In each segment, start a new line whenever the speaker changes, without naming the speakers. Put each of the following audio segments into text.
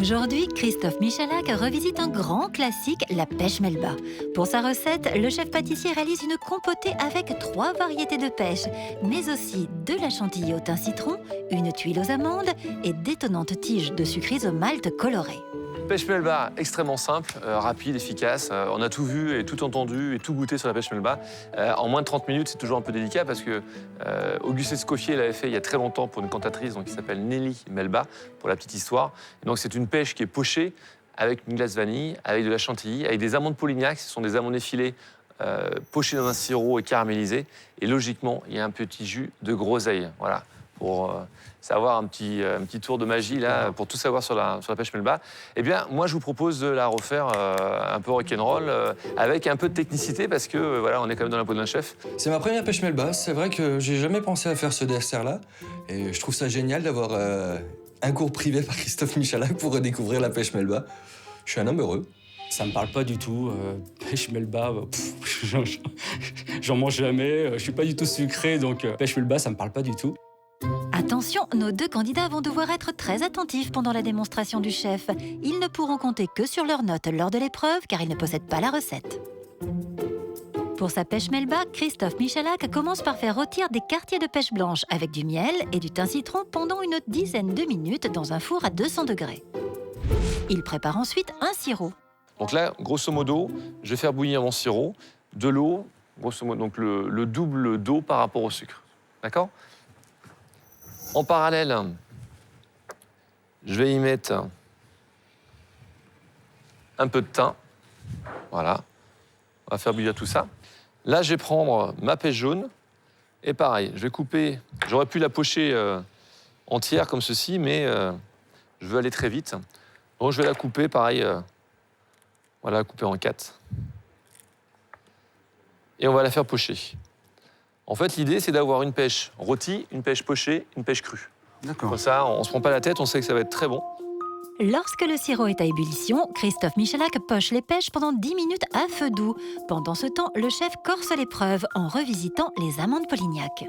Aujourd'hui, Christophe Michalak revisite un grand classique, la pêche melba. Pour sa recette, le chef pâtissier réalise une compotée avec 3 variétés de pêche, mais aussi de la chantilly au thym citron, une tuile aux amandes et d'étonnantes tiges de sucreries au malt coloré.
Pêche melba, extrêmement simple, rapide, efficace. On a tout vu et tout entendu et tout goûté sur la pêche melba. En moins de 30 minutes, c'est toujours un peu délicat parce que Auguste Escoffier l'avait fait il y a très longtemps pour une cantatrice qui s'appelle Nelly Melba, pour la petite histoire. Et donc c'est une pêche qui est pochée avec une glace vanille, avec de la chantilly, avec des amandes Polignac, ce sont des amandes effilées pochées dans un sirop et caramélisées. Et logiquement, il y a un petit jus de groseille. Voilà. Pour savoir un petit tour de magie, là, pour tout savoir sur la pêche melba, eh bien, moi, je vous propose de la refaire un peu rock'n'roll, avec un peu de technicité, parce que, voilà, on est quand même dans la peau d'un chef.
C'est ma première pêche melba. C'est vrai que j'ai jamais pensé à faire ce dessert-là. Et je trouve ça génial d'avoir un cours privé par Christophe Michalak pour redécouvrir la pêche melba. Je suis un homme heureux.
Ça me parle pas du tout. Pêche melba, j'en mange jamais. Je suis pas du tout sucré, donc pêche melba, ça me parle pas du tout.
Attention, nos 2 candidats vont devoir être très attentifs pendant la démonstration du chef. Ils ne pourront compter que sur leurs notes lors de l'épreuve car ils ne possèdent pas la recette. Pour sa pêche melba, Christophe Michalak commence par faire rôtir des quartiers de pêche blanche avec du miel et du thym citron pendant une dizaine de minutes dans un four à 200 degrés. Il prépare ensuite un sirop.
Donc là, grosso modo, je vais faire bouillir mon sirop, de l'eau, grosso modo, donc le double d'eau par rapport au sucre. D'accord ? En parallèle, je vais y mettre un peu de thym. Voilà. On va faire bouillir tout ça. Là, je vais prendre ma pêche jaune. Et pareil, je vais couper. J'aurais pu la pocher entière comme ceci, mais je veux aller très vite. Donc, je vais la couper, pareil. Voilà, couper en 4. Et on va la faire pocher. En fait, l'idée, c'est d'avoir une pêche rôtie, une pêche pochée, une pêche crue.
D'accord.
Comme ça, on ne se prend pas la tête, on sait que ça va être très bon.
Lorsque le sirop est à ébullition, Christophe Michalak poche les pêches pendant 10 minutes à feu doux. Pendant ce temps, le chef corse l'épreuve en revisitant les amandes Polignac.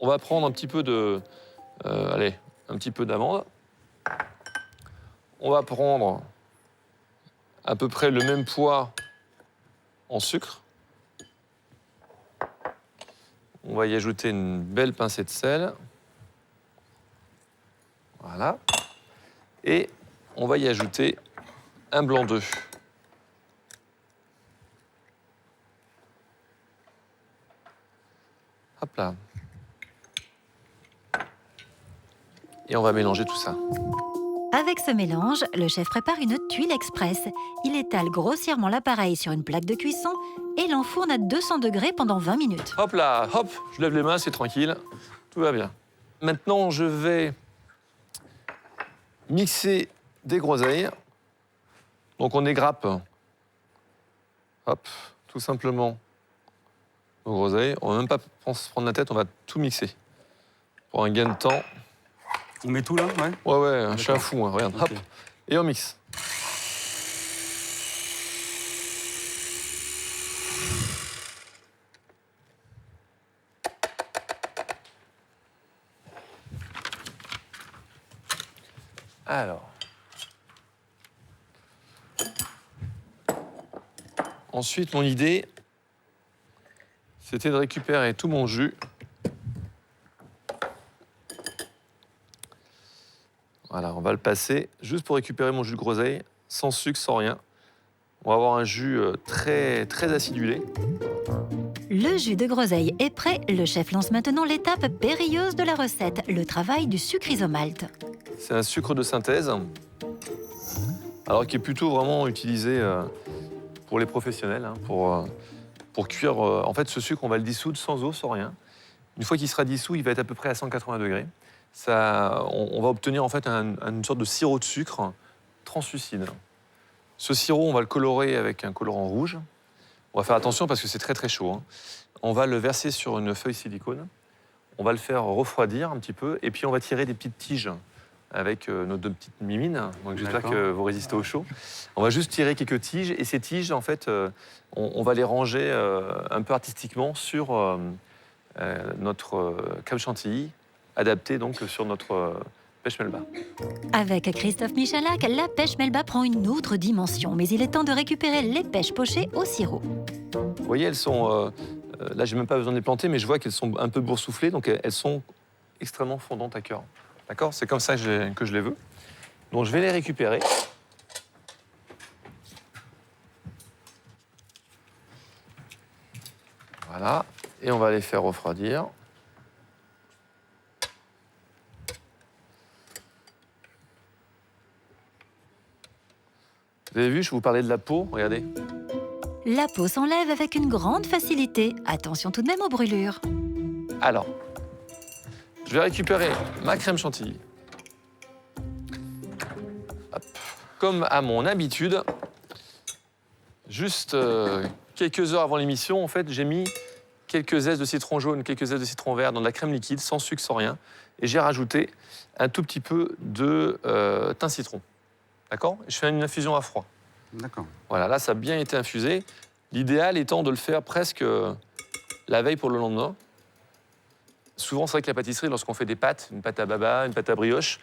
On va prendre un petit peu de... un petit peu d'amande. On va prendre à peu près le même poids en sucre. On va y ajouter une belle pincée de sel. Voilà. Et on va y ajouter un blanc d'œuf. Hop là. Et on va mélanger tout ça.
Avec ce mélange, le chef prépare une tuile express. Il étale grossièrement l'appareil sur une plaque de cuisson et l'enfourne à 200 degrés pendant 20 minutes.
Hop là, hop, je lève les mains, c'est tranquille. Tout va bien. Maintenant, je vais mixer des groseilles. Donc on égrappe, hop, tout simplement nos groseilles. On ne va même pas se prendre la tête, on va tout mixer. Pour un gain de temps.
On met tout là, ouais.
Ouais, je suis un fou, hein, regarde,
Okay.
hop, et on mixe. Alors. Ensuite, mon idée, c'était de récupérer tout mon jus. Voilà, on va le passer juste pour récupérer mon jus de groseille, sans sucre, sans rien. On va avoir un jus très, très acidulé.
Le jus de groseille est prêt. Le chef lance maintenant l'étape périlleuse de la recette, le travail du sucre isomalt.
C'est un sucre de synthèse, alors qui est plutôt vraiment utilisé pour les professionnels, hein, pour cuire. En fait, ce sucre, on va le dissoudre sans eau, sans rien. Une fois qu'il sera dissous, il va être à peu près à 180 degrés. Ça, on va obtenir en fait une sorte de sirop de sucre translucide. Ce sirop, on va le colorer avec un colorant rouge. On va faire attention parce que c'est très très chaud, hein. On va le verser sur une feuille silicone. On va le faire refroidir un petit peu et puis on va tirer des petites tiges avec nos 2 petites mimines. Donc j'espère que vous résistez au chaud. On va juste tirer quelques tiges et ces tiges, en fait, on va les ranger un peu artistiquement sur notre crème chantilly, adaptée donc sur notre pêche melba.
Avec Christophe Michalak, la pêche melba prend une autre dimension, mais il est temps de récupérer les pêches pochées au sirop.
Vous voyez, elles sont... là, j'ai même pas besoin de les planter, mais je vois qu'elles sont un peu boursouflées, donc elles sont extrêmement fondantes à cœur. D'accord? C'est comme ça que je les veux. Donc je vais les récupérer. Voilà. Et on va les faire refroidir. Vous avez vu, je vous parlais de la peau, regardez.
La peau s'enlève avec une grande facilité. Attention tout de même aux brûlures.
Alors, je vais récupérer ma crème chantilly. Hop. Comme à mon habitude, juste quelques heures avant l'émission, en fait, j'ai mis quelques zestes de citron jaune, quelques zestes de citron vert dans de la crème liquide, sans sucre, sans rien. Et j'ai rajouté un tout petit peu de thym citron. D'accord? Je fais une infusion à froid.
D'accord.
Voilà, là, ça a bien été infusé. L'idéal étant de le faire presque la veille pour le lendemain. Souvent, c'est vrai que la pâtisserie, lorsqu'on fait des pâtes, une pâte à baba, une pâte à brioche,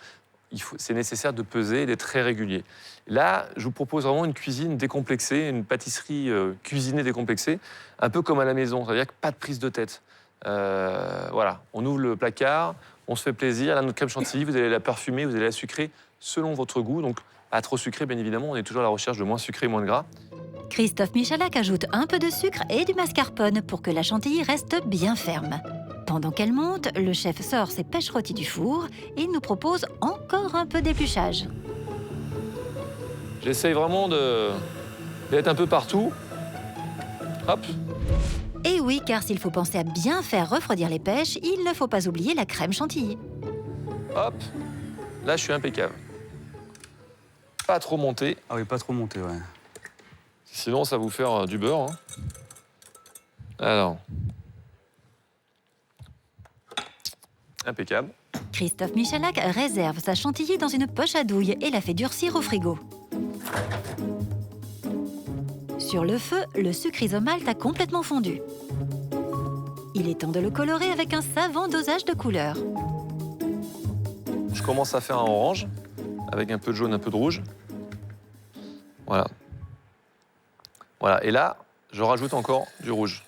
c'est nécessaire de peser et d'être très régulier. Là, je vous propose vraiment une cuisine décomplexée, une pâtisserie cuisinée décomplexée, un peu comme à la maison, c'est-à-dire que pas de prise de tête. Voilà, on ouvre le placard, on se fait plaisir, là, notre crème chantilly, vous allez la parfumer, vous allez la sucrer selon votre goût, donc pas trop sucré, bien évidemment, on est toujours à la recherche de moins sucré et moins de gras.
Christophe Michalak ajoute un peu de sucre et du mascarpone pour que la chantilly reste bien ferme. Pendant qu'elle monte, le chef sort ses pêches rôties du four et il nous propose encore un peu d'épluchage.
J'essaye vraiment d'être un peu partout. Hop,
Et oui, car s'il faut penser à bien faire refroidir les pêches, il ne faut pas oublier la crème chantilly.
hop. Là, je suis impeccable. Pas trop monté,
Ah oui, pas trop monté, ouais.
sinon ça va vous faire du beurre. Hein. Alors. Impeccable.
Christophe Michalak réserve sa chantilly dans une poche à douille et la fait durcir au frigo. Sur le feu, le sucre isomalt a complètement fondu. Il est temps de le colorer avec un savant dosage de couleurs.
Je commence à faire un orange, avec un peu de jaune, un peu de rouge. Voilà. Voilà, et là, je rajoute encore du rouge.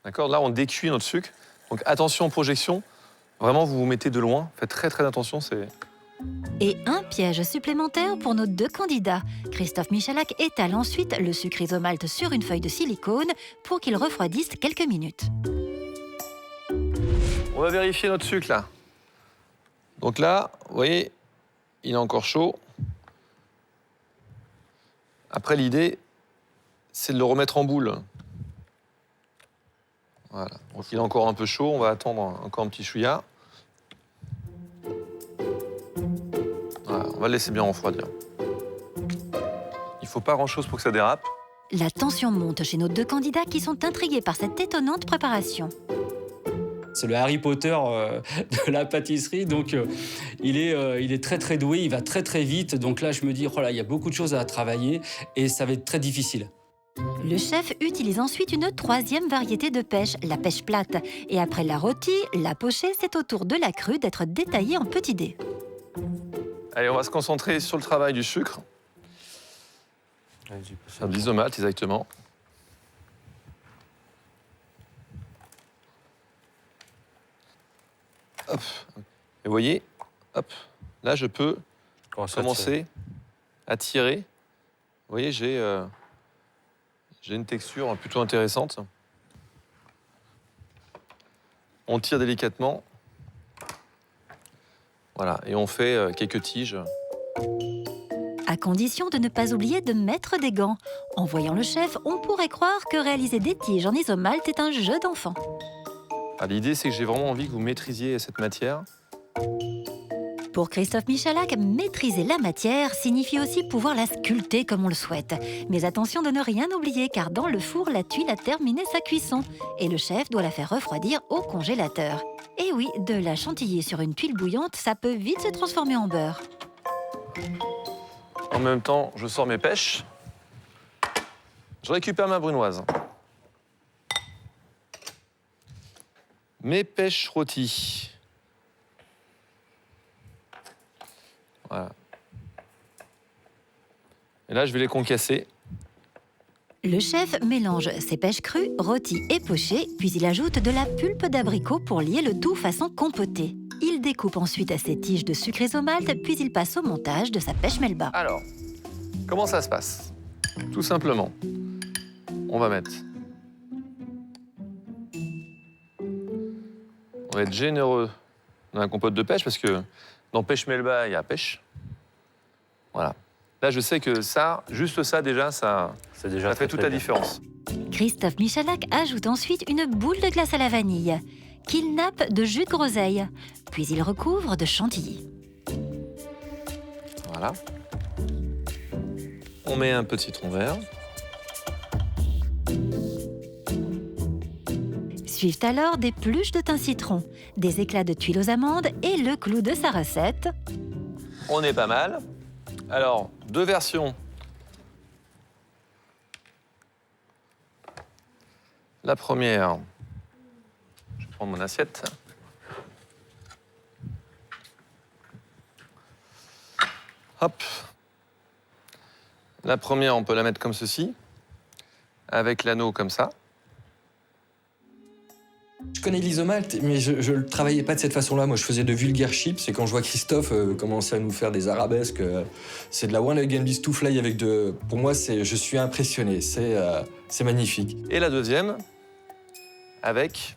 D'accord? Là, on décuit notre sucre. Donc attention aux projections. Vraiment, vous vous mettez de loin. Faites très très attention.
Et un piège supplémentaire pour nos deux candidats. Christophe Michalak étale ensuite le sucre isomalt sur une feuille de silicone pour qu'il refroidisse quelques minutes.
On va vérifier notre sucre là. Donc là, vous voyez, il est encore chaud. Après, l'idée, c'est de le remettre en boule. Voilà. Donc il est encore un peu chaud. On va attendre encore un petit chouïa. Voilà, on va le laisser bien refroidir. Il ne faut pas grand-chose pour que ça dérape.
La tension monte chez nos deux candidats qui sont intrigués par cette étonnante préparation.
C'est le Harry Potter de la pâtisserie, donc il est très très doué, il va très très vite. Donc là, je me dis, oh là, il y a beaucoup de choses à travailler et ça va être très difficile.
Le chef utilise ensuite une troisième variété de pêche, la pêche plate. Et après la rôtie, la pochée, c'est au tour de la crue d'être détaillée en petits dés.
Allez, on va se concentrer sur le travail du sucre. Un isomalt, exactement. Hop. Et vous voyez, hop, là, je peux commencer à tirer. Vous voyez, j'ai une texture plutôt intéressante. On tire délicatement. Voilà, et on fait quelques tiges.
À condition de ne pas oublier de mettre des gants. En voyant le chef, on pourrait croire que réaliser des tiges en isomalt est un jeu d'enfant.
Ah, l'idée, c'est que j'ai vraiment envie que vous maîtrisiez cette matière.
Pour Christophe Michalak, maîtriser la matière signifie aussi pouvoir la sculpter comme on le souhaite. Mais attention de ne rien oublier, car dans le four, la tuile a terminé sa cuisson. Et le chef doit la faire refroidir au congélateur. Et oui, de la chantilly sur une tuile bouillante, ça peut vite se transformer en beurre.
En même temps, je sors mes pêches. Je récupère ma brunoise. Mes pêches rôties. Voilà. Et là, je vais les concasser.
Le chef mélange ses pêches crues, rôties et pochées, puis il ajoute de la pulpe d'abricot pour lier le tout façon compotée. Il découpe ensuite ses tiges de sucre isomalt, puis il passe au montage de sa pêche melba.
Alors, comment ça se passe? Tout simplement, on va mettre... On va être généreux dans la compote de pêche parce que dans pêche melba, il y a pêche. Voilà. Là, je sais que ça, juste ça déjà, ça fait toute la différence.
Christophe Michalak ajoute ensuite une boule de glace à la vanille, qu'il nappe de jus de groseille, puis il recouvre de chantilly.
Voilà. On met un peu de citron vert.
Suivent alors des pluches de thym citron, des éclats de tuiles aux amandes et le clou de sa recette.
On est pas mal. Alors, 2 versions. La première, je vais prendre mon assiette. Hop. La première, on peut la mettre comme ceci, avec l'anneau comme ça.
Je connais l'isomalt, mais je le travaillais pas de cette façon-là. Moi, je faisais de vulgaires chips, et quand je vois Christophe commencer à nous faire des arabesques, c'est de la one again this to fly avec de... Pour moi, je suis impressionné. C'est magnifique.
Et la deuxième, avec,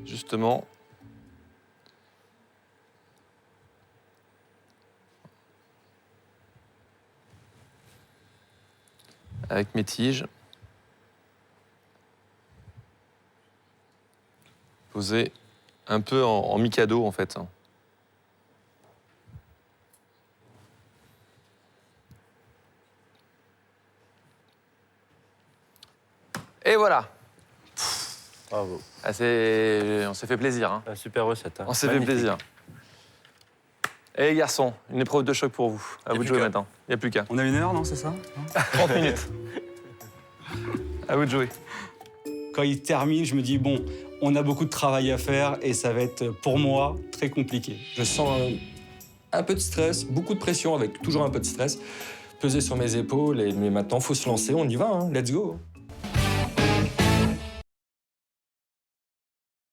justement, avec mes tiges. Posé un peu en mikado, en fait. Et voilà.
Bravo.
Ah, on s'est fait plaisir. Hein.
Super recette. Hein.
On s'est fait plaisir. Et les garçons, une épreuve de choc pour vous. À vous de jouer maintenant. Il n'y a plus qu'à.
On a 1 heure, non, c'est ça?
30 minutes. À vous de jouer.
Quand il termine, je me dis, bon, on a beaucoup de travail à faire et ça va être, pour moi, très compliqué.
Je sens un peu de stress, beaucoup de pression avec toujours un peu de stress, peser sur mes épaules. Mais maintenant, il faut se lancer, on y va, hein. Let's go.